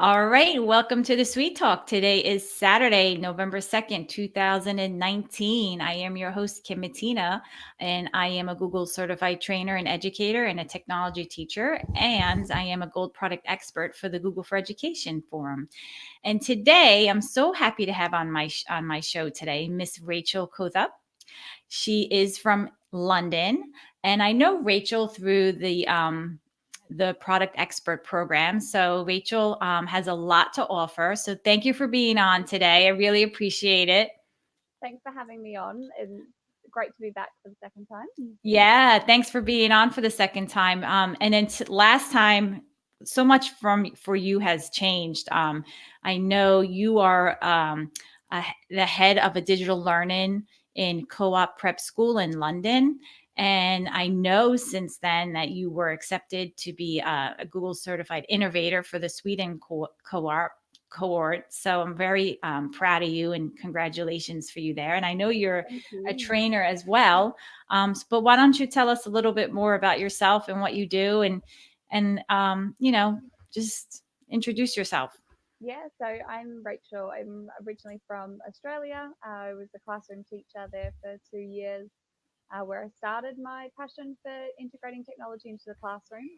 All right, welcome to the Sweet Talk. Today is Saturday, November 2nd, 2019. I am your host, Kim Matina, and I am a Google certified trainer and educator and a technology teacher, and I am a gold product expert for the Google for Education Forum. And today, I'm so happy to have on my show today Miss Rachel Coathup. She is from London, and I know Rachel through the product expert program. So Rachel has a lot to offer. So thank you for being on today. I really appreciate it. Thanks for having me on, and great to be back for the second time. Yeah, thanks for being on for the second time. And then last time, so much from for you has changed. I know you are the head of a digital learning in Co-op Prep School in London. And I know since then that you were accepted to be a Google certified innovator for the Sweden co-op cohort. So I'm very proud of you and congratulations for you there. And I know you're Thank a you. trainer as well. But why don't you tell us a little bit more about yourself and what you do, and just introduce yourself. Yeah, so I'm Rachel. I'm originally from Australia. I was a classroom teacher there for 2 years, where I started my passion for integrating technology into the classroom.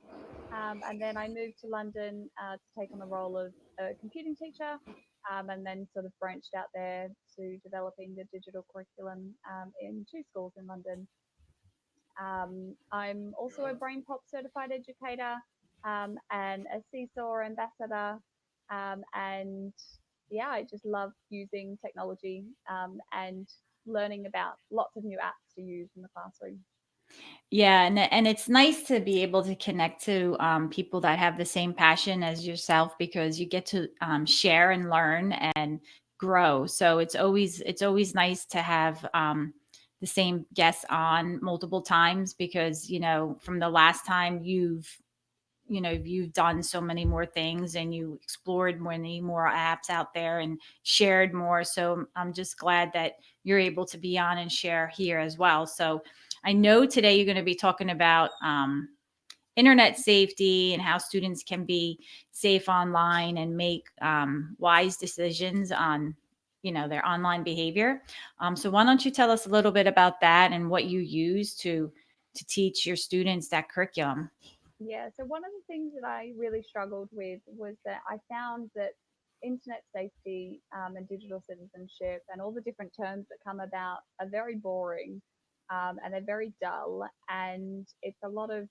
And then I moved to London to take on the role of a computing teacher, and then sort of branched out there to developing the digital curriculum in two schools in London. I'm also a Brain Pop certified educator and a Seesaw ambassador. And yeah, I just love using technology and learning about lots of new apps to use in the classroom. Yeah, and it's nice to be able to connect to people that have the same passion as yourself because you get to share and learn and grow. So it's always nice to have the same guests on multiple times because from the last time you've done so many more things and you explored many more apps out there and shared more. So I'm just glad that you're able to be on and share here as well. So I know today you're going to be talking about internet safety and how students can be safe online and make wise decisions on their online behavior. So why don't you tell us a little bit about that and what you use to teach your students that curriculum? Yeah, so one of the things that I really struggled with was that I found that internet safety and digital citizenship and all the different terms that come about are very boring, and they're very dull. And it's a lot of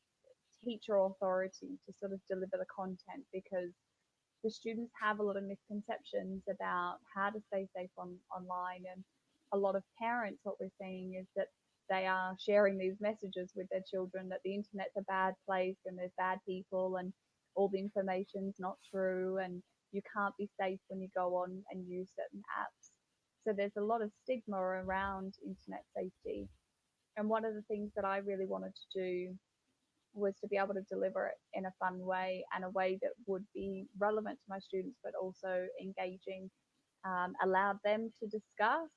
teacher authority to sort of deliver the content because the students have a lot of misconceptions about how to stay safe online. And a lot of parents, what we're seeing is that they are sharing these messages with their children that the internet's a bad place and there's bad people and all the information's not true and you can't be safe when you go on and use certain apps. So there's a lot of stigma around internet safety. And one of the things that I really wanted to do was to be able to deliver it in a fun way and a way that would be relevant to my students, but also engaging, allowed them to discuss.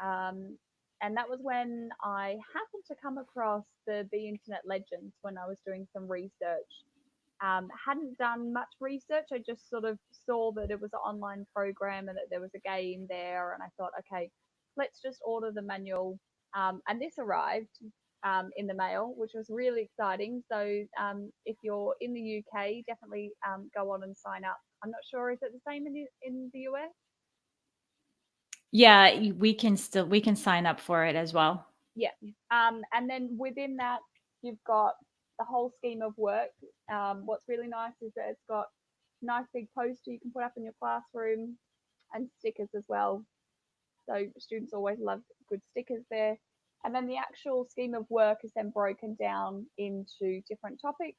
Um, and that was when I happened to come across the Internet Legends when I was doing some research. Hadn't done much research. I just sort of saw that it was an online program and that there was a game there. And I thought, okay, let's just order the manual. And this arrived in the mail, which was really exciting. So if you're in the UK, definitely go on and sign up. I'm not sure, is it the same in the US? Yeah, we can sign up for it as well. Yeah. And then within that, you've got the whole scheme of work. What's really nice is that it's got nice big poster you can put up in your classroom and stickers as well. So students always love good stickers there. And then the actual scheme of work is then broken down into different topics.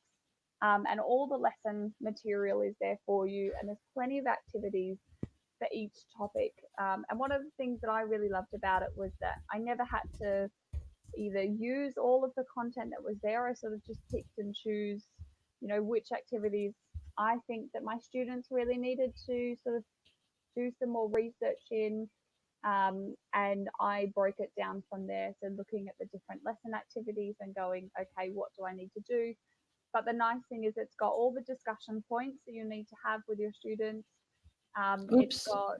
And all the lesson material is there for you. And there's plenty of activities for each topic. And one of the things that I really loved about it was that I never had to either use all of the content that was there. I sort of just picked and choose, which activities I think that my students really needed to sort of do some more research in. And I broke it down from there. So looking at the different lesson activities and going, okay, what do I need to do? But the nice thing is it's got all the discussion points that you need to have with your students. It's Oops. got, oh,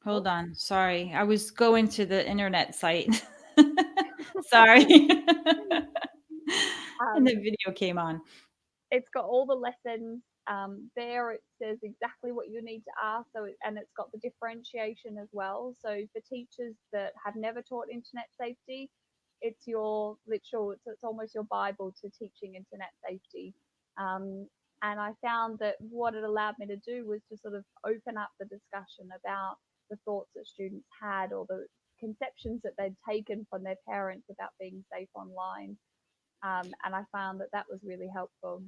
Hold on. Sorry. I was going to the internet site. Sorry. And the um, video came on. it's got all the lessons there. It says exactly what you need to ask. And it's got the differentiation as well. So for teachers that have never taught internet safety, it's your literal, it's almost your Bible to teaching internet safety. Um, and I found that what it allowed me to do was to sort of open up the discussion about the thoughts that students had, or the conceptions that they'd taken from their parents about being safe online. And I found that that was really helpful.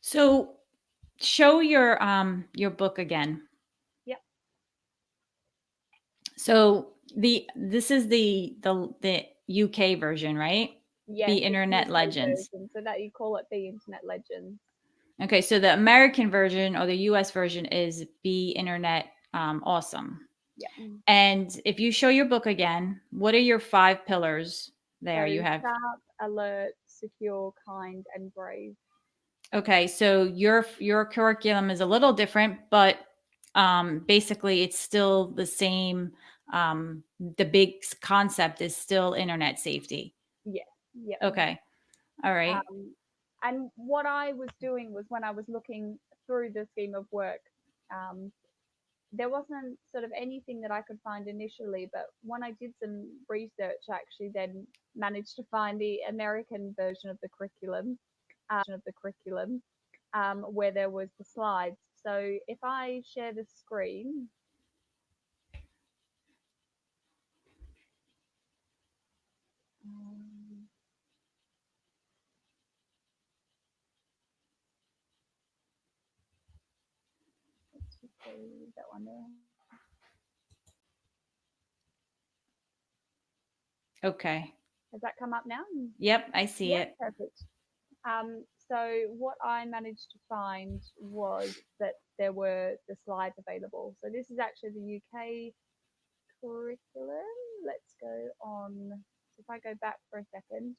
So show your book again. Yep. So this is the UK version, right? Yes, The it's the Internet UK Legends. version, so that you call it the Internet Legends. Okay, so the American version or the US version is Be Internet Awesome. Yep. And if you show your book again, what are your 5 pillars there? You So have sharp, alert, secure, kind, and brave. okay, so your curriculum is a little different, but basically it's still the same. The big concept is still internet safety. Yes. Yep. Okay, all right. Um, and what I was doing was, when I was looking through the scheme of work, um, there wasn't sort of anything that I could find initially, but when I did some research, I actually then managed to find the American version of the curriculum, where there was the slides. So if I share the screen, um, let's just see that one there. Okay. Has that come up now? Yep, I see Yeah, it. perfect. So what I managed to find was that there were the slides available. So this is actually the UK curriculum. Let's go on. So if I go back for a second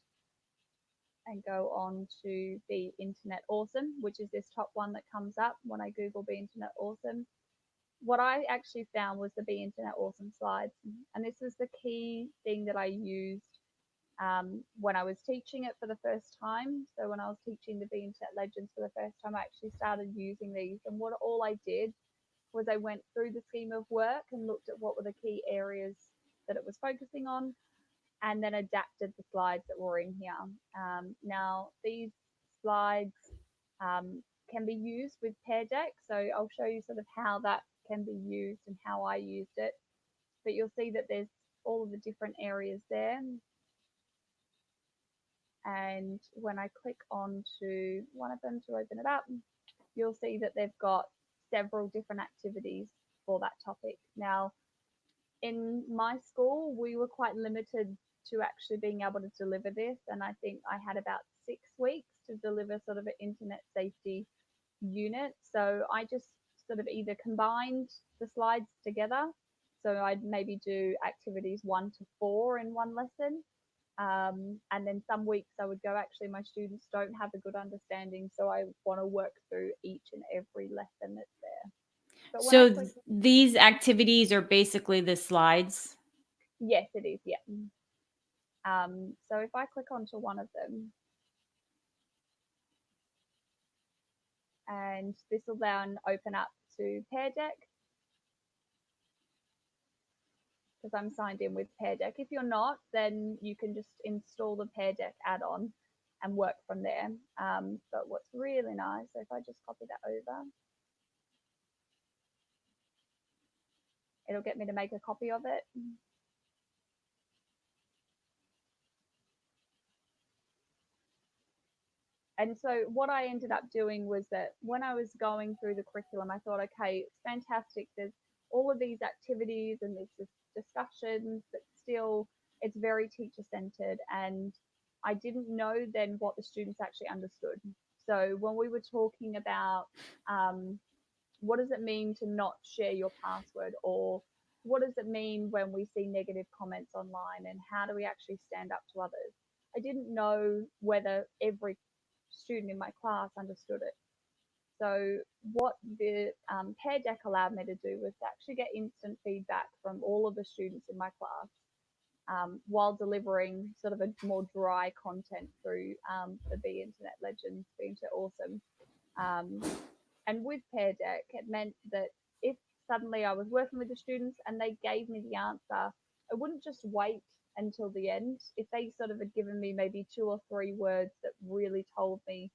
and go on to Be Internet Awesome, which is this top one that comes up when I Google Be Internet Awesome. What I actually found was the Be Internet Awesome slides. And this was the key thing that I used when I was teaching it for the first time. So when I was teaching the Be Internet Legends for the first time, I actually started using these. And what all I did was I went through the scheme of work and looked at what were the key areas that it was focusing on, and then adapted the slides that were in here. Now, these slides can be used with Pear Deck, so I'll show you sort of how that can be used and how I used it. But you'll see that there's all of the different areas there. And when I click on to one of them to open it up, you'll see that they've got several different activities for that topic. Now, in my school, we were quite limited to actually being able to deliver this. And I think I had about 6 weeks to deliver sort of an internet safety unit. So I just sort of either combined the slides together. So I'd maybe do activities 1 to 4 in one lesson. And then some weeks I would go, actually, my students don't have a good understanding, so I want to work through each and every lesson that's there. But when I So click, these activities are basically the slides. yes, it is, yeah. So if I click onto one of them, and this will then open up to Pear Deck, because I'm signed in with Pear Deck. If you're not, then you can just install the Pear Deck add-on and work from there. But what's really nice, so if I just copy that over, it'll get me to make a copy of it. And so what I ended up doing was that when I was going through the curriculum, I thought, okay, it's fantastic. There's all of these activities and there's this discussions, but still it's very teacher centered. And I didn't know then what the students actually understood. So when we were talking about what does it mean to not share your password, or what does it mean when we see negative comments online, and how do we actually stand up to others? I didn't know whether every student in my class understood it. So what the Pear Deck allowed me to do was to actually get instant feedback from all of the students in my class, while delivering sort of a more dry content through the Be Internet Legends, Be Internet Awesome. Um, and with Pear Deck, it meant that if suddenly I was working with the students and they gave me the answer, I wouldn't just wait until the end. If they sort of had given me maybe 2 or 3 words that really told me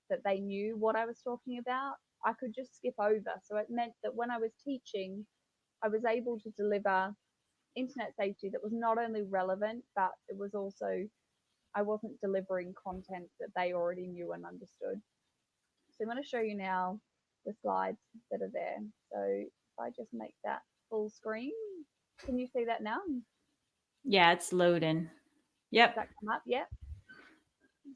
that they knew what I was talking about, I could just skip over. So it meant that when I was teaching, I was able to deliver internet safety that was not only relevant, but it was also, I wasn't delivering content that they already knew and understood. So I'm going to show you now the slides that are there. So if I just make that full screen, can you see that now? Yeah, it's loading. Does Yep. that come up? Yep.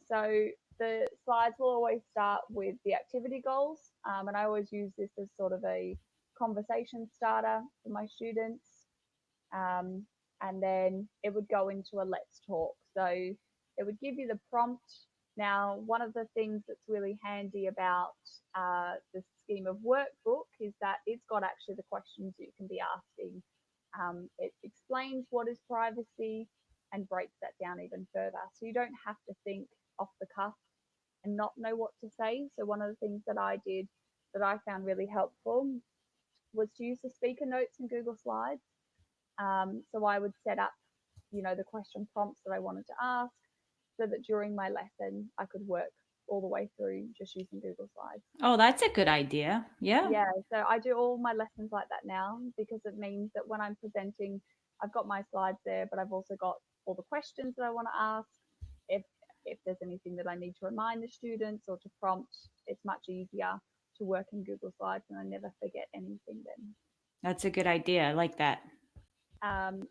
So the slides will always start with the activity goals. And I always use this as sort of a conversation starter for my students. Um, and then it would go into a let's talk. So it would give you the prompt. Now, one of the things that's really handy about the scheme of workbook is that it's got actually the questions you can be asking. It explains what is privacy and breaks that down even further. So you don't have to think off the cuff and not know what to say. So one of the things that I did that I found really helpful was to use the speaker notes in Google Slides. So I would set up, the question prompts that I wanted to ask so that during my lesson I could work all the way through just using Google Slides. Oh, that's a good idea. Yeah. Yeah, so I do all my lessons like that now because it means that when I'm presenting, I've got my slides there, but I've also got all the questions that I want to ask. If if there's anything that I need to remind the students or to prompt, it's much easier to work in Google Slides and I never forget anything then. That's a good idea. I like that.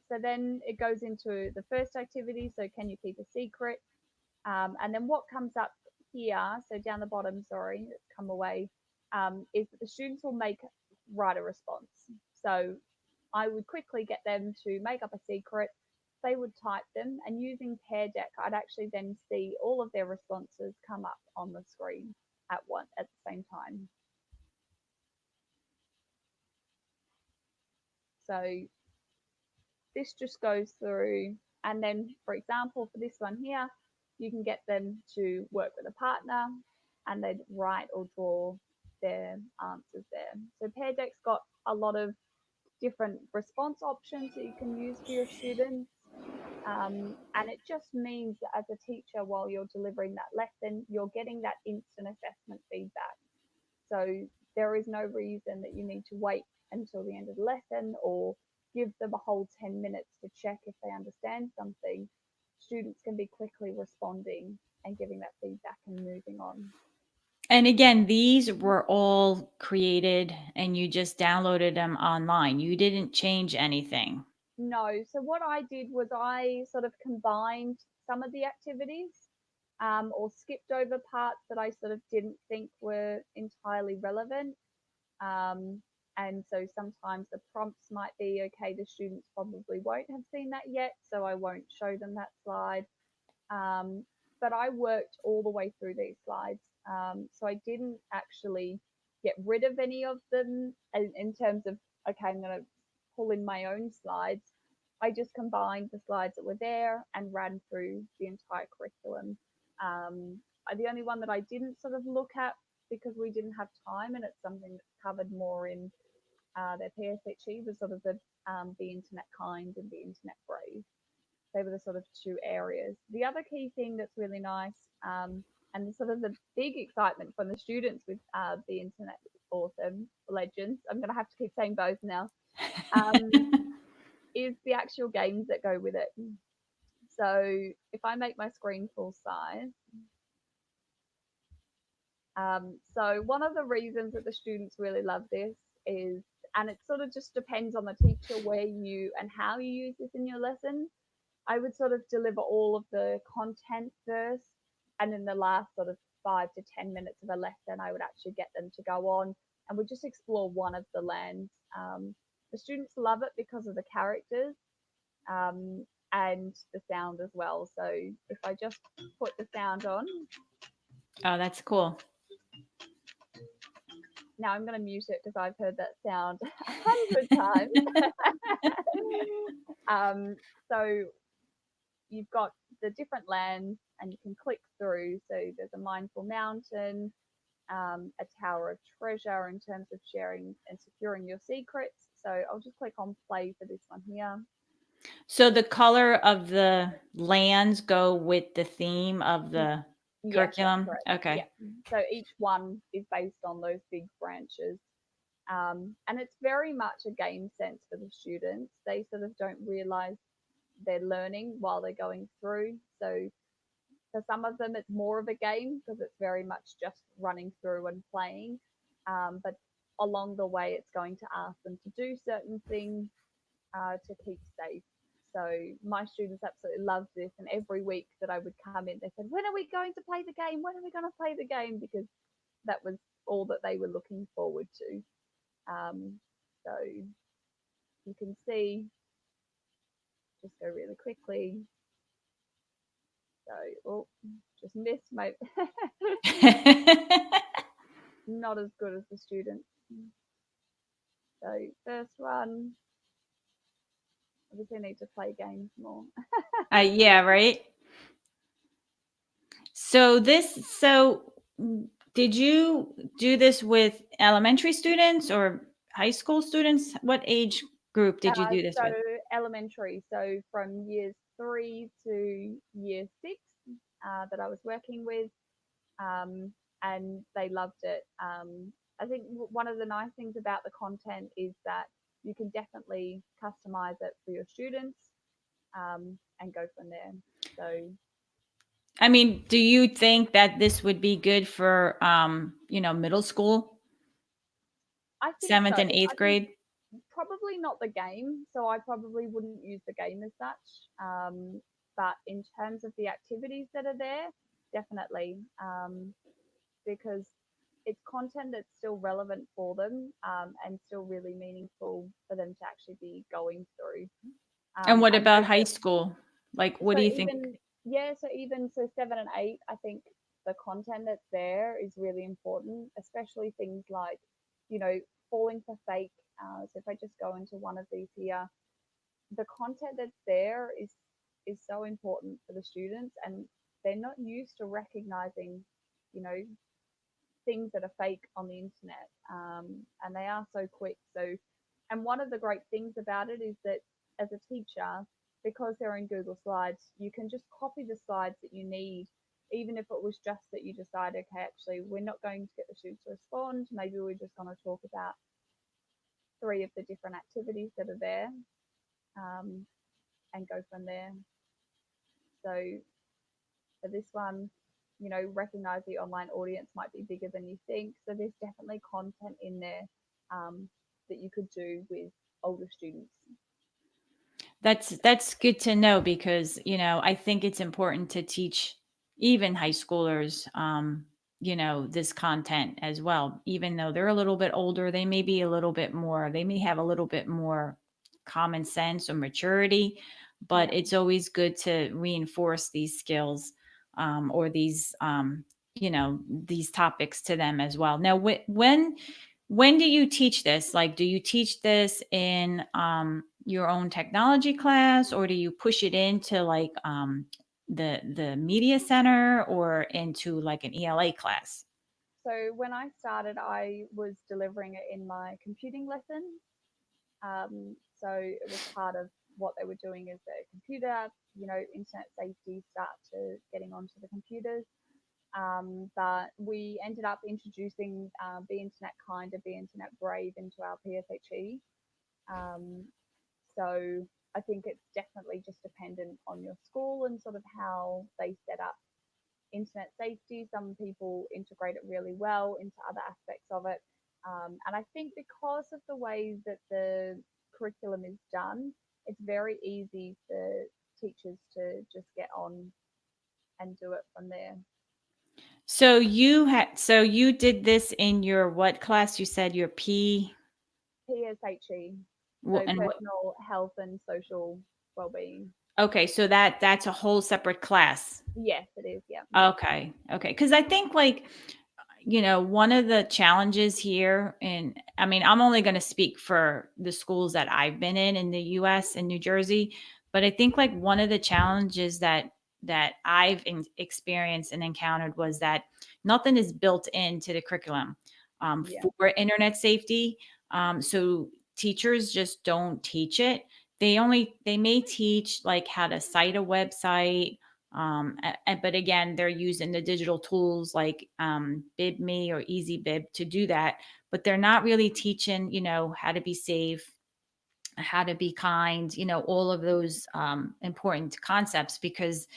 So then it goes into the first activity. So can you keep a secret? And then what comes up here, so down the bottom, sorry, it's come away, is that the students will write a response. So I would quickly get them to make up a secret. They would type them, and using Pear Deck, I'd actually then see all of their responses come up on the screen at the same time. So this just goes through, and then, for example, for this one here, you can get them to work with a partner and they'd write or draw their answers there. So Pear Deck's got a lot of different response options that you can use for your students. And it just means that as a teacher, while you're delivering that lesson, you're getting that instant assessment feedback. So there is no reason that you need to wait until the end of the lesson or give them a whole 10 minutes to check if they understand something. Students can be quickly responding and giving that feedback and moving on. And again, these were all created and you just downloaded them online. You didn't change anything. No, so what I did was I sort of combined some of the activities, or skipped over parts that I sort of didn't think were entirely relevant. And so sometimes the prompts might be, okay, the students probably won't have seen that yet, so I won't show them that slide. But I worked all the way through these slides. So I didn't actually get rid of any of them in terms of, okay, I'm going to pull in my own slides. I just combined the slides that were there and ran through the entire curriculum. The only one that I didn't sort of look at because we didn't have time, and it's something that's covered more in their PSHE, was sort of the internet kind and the internet brave. They were the sort of two areas. The other key thing that's really nice, and the sort of the big excitement from the students with the Internet Awesome Legends, I'm going to have to keep saying both now, is the actual games that go with it. So if I make my screen full size, so one of the reasons that the students really love this is, and it sort of just depends on the teacher where you and how you use this in your lesson. I would sort of deliver all of the content first, and in the last sort of 5 to 10 minutes of a lesson, I would actually get them to go on and we just explore one of the lands. The students love it because of the characters, and the sound as well. So if I just put the sound on, Oh, that's cool. Now I'm going to mute it because I've heard that sound 100 times. So you've got the different lands and you can click through. So there's a mindful mountain, a tower of treasure in terms of sharing and securing your secrets. So I'll just click on play for this one here. So the color of the lands go with the theme of the Yes, that's curriculum? correct. Okay. Yeah. So each one is based on those big branches. And it's very much a game sense for the students. They sort of don't realize they're learning while they're going through. So for some of them, it's more of a game because it's very much just running through and playing. But along the way, it's going to ask them to do certain things to keep safe. So my students absolutely loved this, and every week that I would come in, they said, "When are we going to play the game? When are we going to play the game?" Because that was all that they were looking forward to. So you can see, just go really quickly. So, oh, just missed my, not as good as the students. So first one, obviously need to play games more. Yeah, right. So did you do this with elementary students or high school students? What age group did you do this So with? elementary, so from years 3 to year 6 that I was working with, um, and they loved it. I think one of the nice things about the content is that you can definitely customize it for your students and go from there. So I mean, do you think that this would be good for middle school, I think so. 7th and I 8th think grade? probably not the game, so I probably wouldn't use the game as such. But in terms of the activities that are there, definitely, because it's content that's still relevant for them and still really meaningful for them to actually be going through. And what I know about high that school? Like, what so do you think? even yeah, so even so 7 and 8, I think the content that's there is really important, especially things like, you know, falling for fake. So if I just go into one of these here, the content that's there is so important for the students, and they're not used to recognizing, you know, things that are fake on the internet, and they are so quick. So, and one of the great things about it is that as a teacher, because they're in Google Slides, you can just copy the slides that you need, even if it was just that you decide, okay, actually, we're not going to get the students to respond. Maybe we're just going to talk about 3 of the different activities that are there, um, and go from there. So for this one, you know, recognize the online audience might be bigger than you think. So there's definitely content in there that you could do with older students. That's good to know because, I think it's important to teach even high schoolers, this content as well. Even though they're a little bit older, they may have a little bit more common sense or maturity, but Yeah. it's always good to reinforce these skills, or these topics to them as well. Now, when do you teach this? Like, do you teach this in your own technology class, or do you push it into like the media center or into like an ELA class? So when I started, I was delivering it in my computing lessons. So it was part of what they were doing as a computer, you know, internet safety, start to getting onto the computers. But we ended up introducing Be Internet Kinder, Be Internet Brave into our PSHE. Um, so I think it's definitely just dependent on your school and sort of how they set up internet safety. Some people integrate it really well into other aspects of it. And I think because of the way that the curriculum is done, it's very easy for teachers to just get on and do it from there. So you did this in your what class? You said your P PSHE, so and what? personal health and social well-being. Okay, so that's a whole separate class. Yes, it is. Yeah. Okay, okay. Because I think, like, one of the challenges here, and I mean, I'm only going to speak for the schools that I've been in the US and New Jersey, but I think, like, one of the challenges that I've experienced and encountered was that nothing is built into the curriculum Yeah. for internet safety. So teachers just don't teach it. They may teach, like, how to cite a website, but again, they're using the digital tools like BibMe or EasyBib to do that. But they're not really teaching, how to be safe, how to be kind, all of those important concepts, because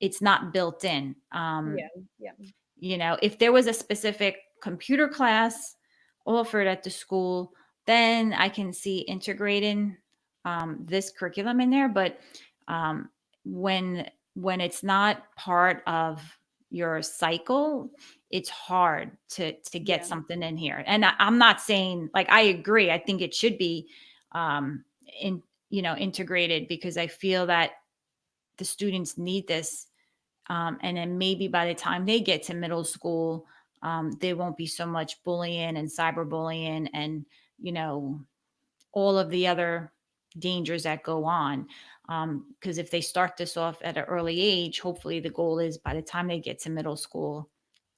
it's not built in. Yeah. Yeah. If there was a specific computer class offered at the school, then I can see integrating this curriculum in there. But um, when it's not part of your cycle, it's hard to get Yeah. something in here. And I'm not saying, like, I agree. I think it should be um, in integrated, because I feel that the students need this, and then maybe by the time they get to middle school, there won't be so much bullying and cyberbullying and, you know, all of the other dangers that go on. Because if they start this off at an early age, hopefully the goal is by the time they get to middle school,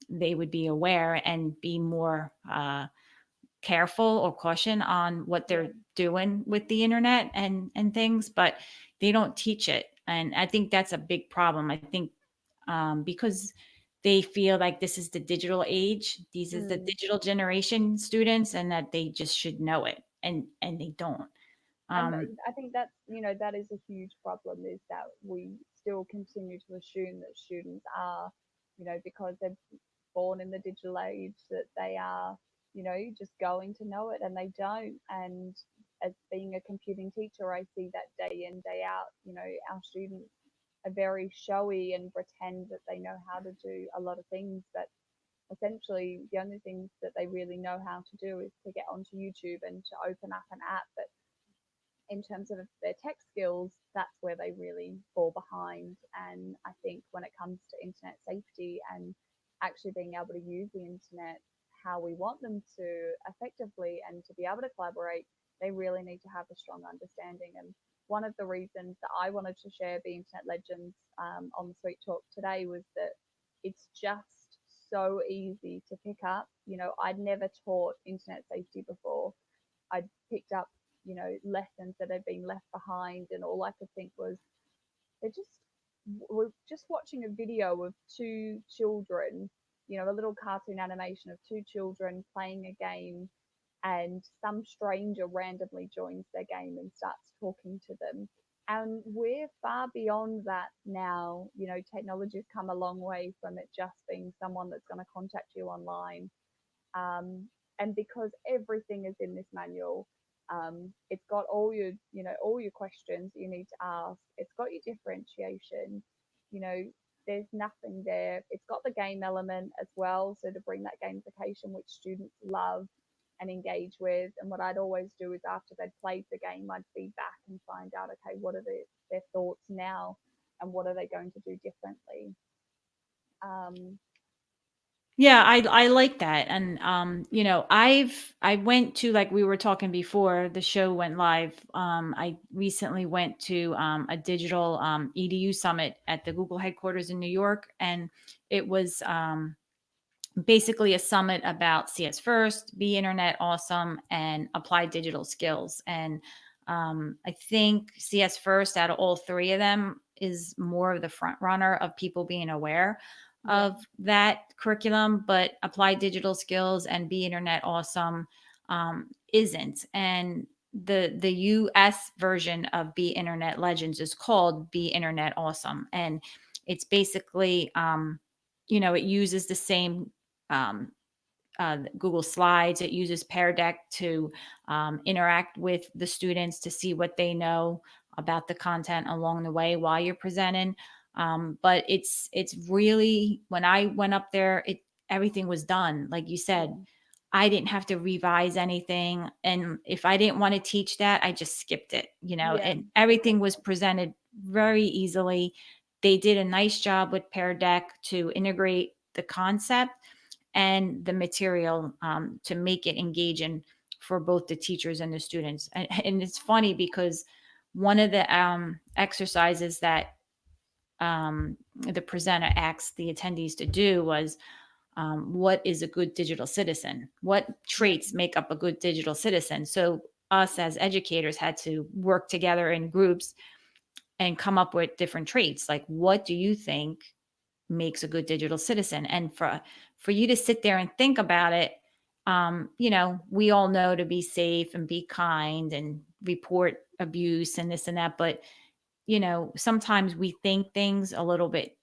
they would be aware and be more careful or caution on what Yeah. they're doing with the internet and things, but they don't teach it. And I think that's a big problem. I think because they feel like this is the digital age, these is the Mm. digital generation students, and that they just should know it, and they don't. And Um, I think that's, that is a huge problem, is that we still continue to assume that students are, because they're born in the digital age, that they are, just going to know it, and they don't. And as being a computing teacher, I see that day in, day out. Our students are very showy and pretend that they know how to do a lot of things, but essentially the only things that they really know how to do is to get onto YouTube and to open up an app. But in terms of their tech skills, that's where they really fall behind. And I think when it comes to internet safety and actually being able to use the internet how we want them to effectively and to be able to collaborate, they really need to have a strong understanding. And one of the reasons that I wanted to share the Internet Legends on the Sweet Talk today was that it's just so easy to pick up. I'd never taught internet safety before. I'd picked up, lessons that had been left behind, and all I could think was, they're just we're just watching a video of two children, a little cartoon animation of two children playing a game, and some stranger randomly joins their game and starts talking to them. And we're far beyond that now. Technology's come a long way from it just being someone that's going to contact you online. And because everything is in this manual, it's got all your questions you need to ask. It's got your differentiation. you know there's nothing there. It's got the game element as well, so to bring that gamification, which students love and engage with. And what I'd always do is, after they'd played the game, I'd feed back and find out, okay, what are their thoughts now, and what are they going to do differently. um, Yeah, I like that. And I went to, like we were talking before the show went live. I recently went to a digital EDU summit at the Google headquarters in New York, and it was basically a summit about CS First, Be Internet Awesome, and Applied Digital Skills. And I think CS First, out of all three of them, is more of the front runner of people being aware yeah. of that curriculum, but Applied Digital Skills and Be Internet Awesome isn't. And the US version of Be Internet Legends is called Be Internet Awesome, and it's basically it uses the same um, Google Slides. It uses Pear Deck to interact with the students to see what they know about the content along the way while you're presenting. But it's really, when I went up there, everything was done. Like you said, Yeah. I didn't have to revise anything. And if I didn't want to teach that, I just skipped it, Yeah. and everything was Exactly. presented very easily. They did a nice job with Pear Deck to integrate the concept and the material, to make it engaging for both the teachers and the students. And it's funny because one of the exercises that the presenter asked the attendees to do was, what is a good digital citizen? What Yeah. traits make up a good digital citizen? So us as educators had to work together in groups and come up with different traits. Like, what do you think makes a good digital citizen? And for you to sit there and think about it, we all know to be safe and be kind and report abuse and this and that, but sometimes we think things a little bit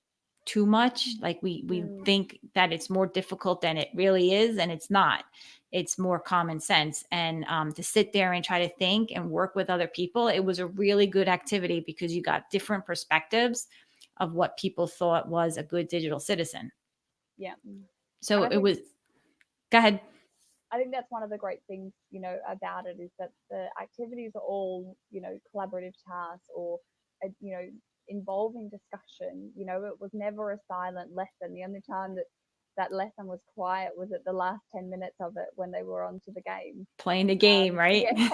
too much. Like we Mm, think that it's more difficult than it really is, and it's not. It's more common sense. And to sit there and try to think and work with other people, it was a really good activity because you got different perspectives of what people thought was a good digital citizen. yeah. So And it was. Go ahead. I think that's one of the great things, about it is that the activities are all, collaborative tasks or, involving discussion. It was never a silent lesson. The only time that lesson was quiet was at the last 10 minutes of it when they were onto the game. Playing the game, right? Yeah.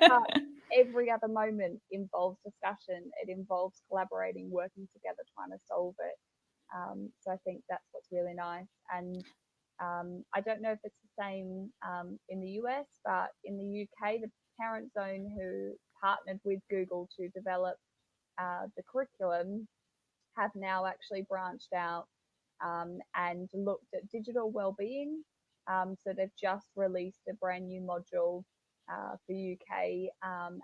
But every other moment involves discussion. It involves collaborating, working together, trying to solve it. So I think that's what's really nice. And I don't know if it's the same in the US, but in the UK, the Parent Zone, who partnered with Google to develop the curriculum, have now actually branched out and looked at digital well-being. So they've just released a brand new module for UK,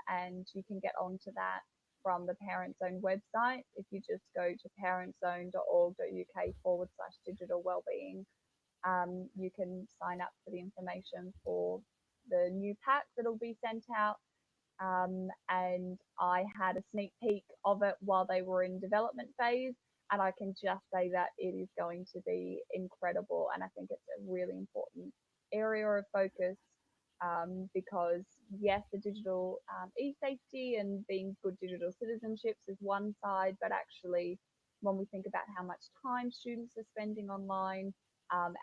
and you can get onto that from the Parent Zone website. If you just go to parentzone.org.uk/digital wellbeing, you can sign up for the information for the new pack that'll be sent out. And I had a sneak peek of it while they were in development phase, and I can just say that it is going to be incredible. And I think it's a really important area of focus, because yes, the digital e-safety and being good digital citizenships is one side, but actually, when we think about how much time students are spending online,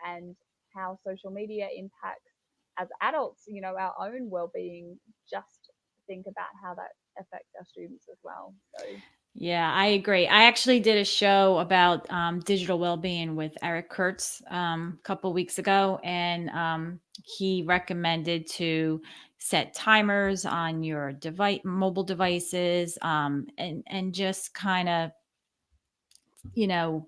and how social media impacts as adults, our own well-being, just think about how that affects our students as well. So Yeah, I agree. I actually did a show about digital well-being with Eric Kurtz a couple weeks ago, and he recommended to set timers on your mobile devices, and just kind of,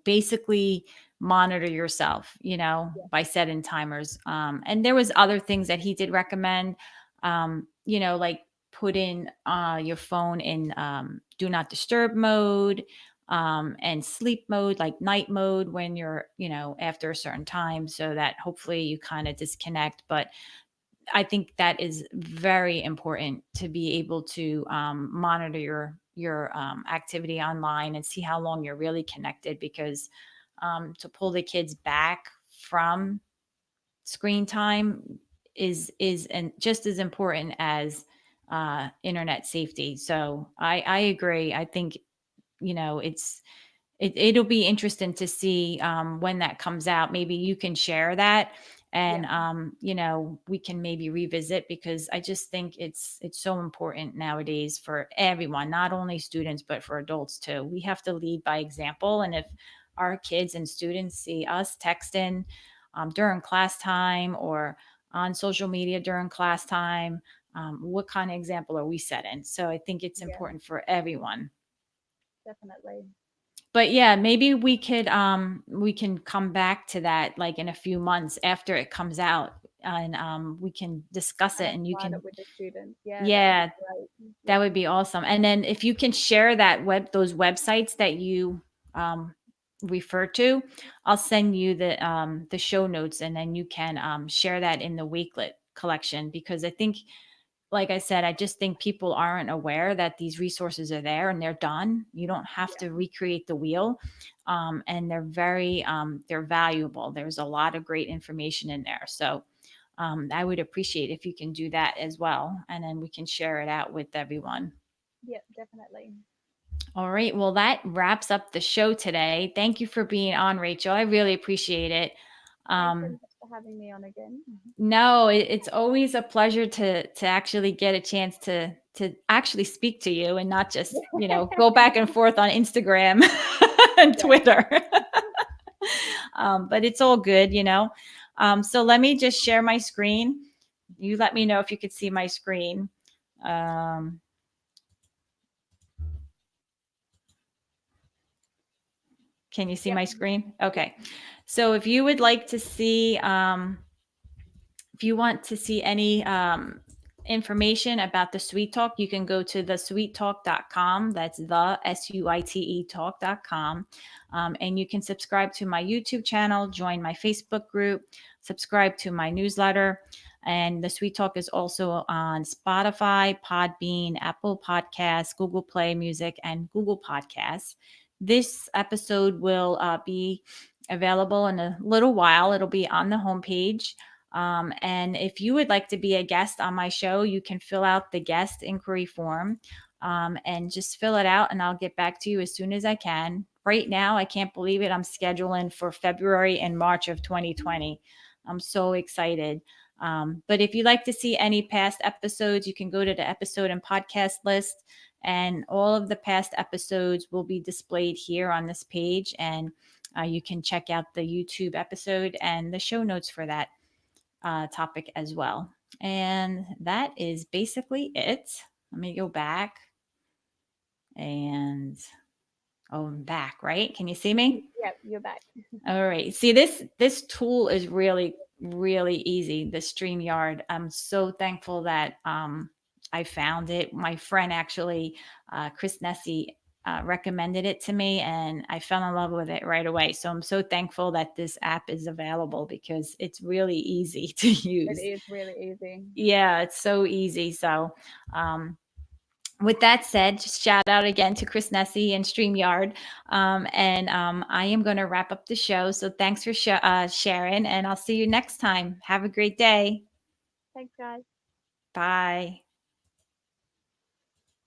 basically monitor yourself, yeah, by setting timers. And there was other things that he did recommend, like put in your phone in do not disturb mode, and sleep mode, like night mode when you're, after a certain time, so that hopefully you kind of disconnect. But I think that is very important to be able to monitor your activity online and see how long you're really connected, because to pull the kids back from screen time is and just as important as internet safety. So I agree. I think it'll be interesting to see when that comes out. Maybe you can share that, yeah, and we can maybe revisit, because I just think it's so important nowadays for everyone, not only students but for adults too. We have to lead by example, and if our kids and students see us texting during class time or on social media during class time, what kind of example are we setting? So I think it's yeah, important for everyone. definitely. But yeah, maybe we can come back to that like in a few months after it comes out, and we can discuss And it, and you applied it can. with the students. Yeah, that would be Yeah, great. that Yeah, would be awesome. And then if you can share those websites that you um refer to, I'll send you the show notes, and then you can share that in the Wakelet collection, because I think, like I said, I just think people aren't aware that these resources are there and they're done. You don't have to yeah, recreate the wheel. And they're valuable. There's a lot of great information in there. So I would appreciate if you can do that as well. And then we can share it out with everyone. yeah, definitely. All right. Well, that wraps up the show today. Thank you for being on, Rachel. I really appreciate it. Thanks so Um, much for having me on again. no, it's always a pleasure to actually get a chance to actually speak to you and not just, go back and forth on Instagram and Yeah. Twitter. But it's all good. So let me just share my screen. You let me know if you could see my screen. Um, can you see Yep. my screen? Yep. Okay. So if you would like to see, if you want to see any information about the Sweet Talk, you can go to thesweettalk.com. That's the SUITE talk.com. And you can subscribe to my YouTube channel, join my Facebook group, subscribe to my newsletter. And the Sweet Talk is also on Spotify, Podbean, Apple Podcasts, Google Play Music, and Google Podcasts. This episode will be available in a little while. It'll be on the homepage. And if you would like to be a guest on my show, you can fill out the guest inquiry form and just fill it out, and I'll get back to you as soon as I can. Right now, I can't believe it. I'm scheduling for February and March of 2020. I'm so excited. But if you'd like to see any past episodes, you can go to the episode and podcast list, and all of the past episodes will be displayed here on this page. And you can check out the YouTube episode and the show notes for that topic as well. And that is basically it. Let me go back and I'm back, right? Can you see me? Yep. You're back. All right. See, this tool is really easy. The StreamYard. I'm so thankful that I found it. My friend actually, Chris Nessie, recommended it to me, and I fell in love with it right away. So I'm so thankful that this app is available because it's really easy to It use. is really easy. Yeah, it's so easy. So, um, with that said, just shout out again to Chris Nessie and StreamYard. And I am going to wrap up the show. So thanks for sharing, and I'll see you next time. Have a great day. Thanks, guys. Bye.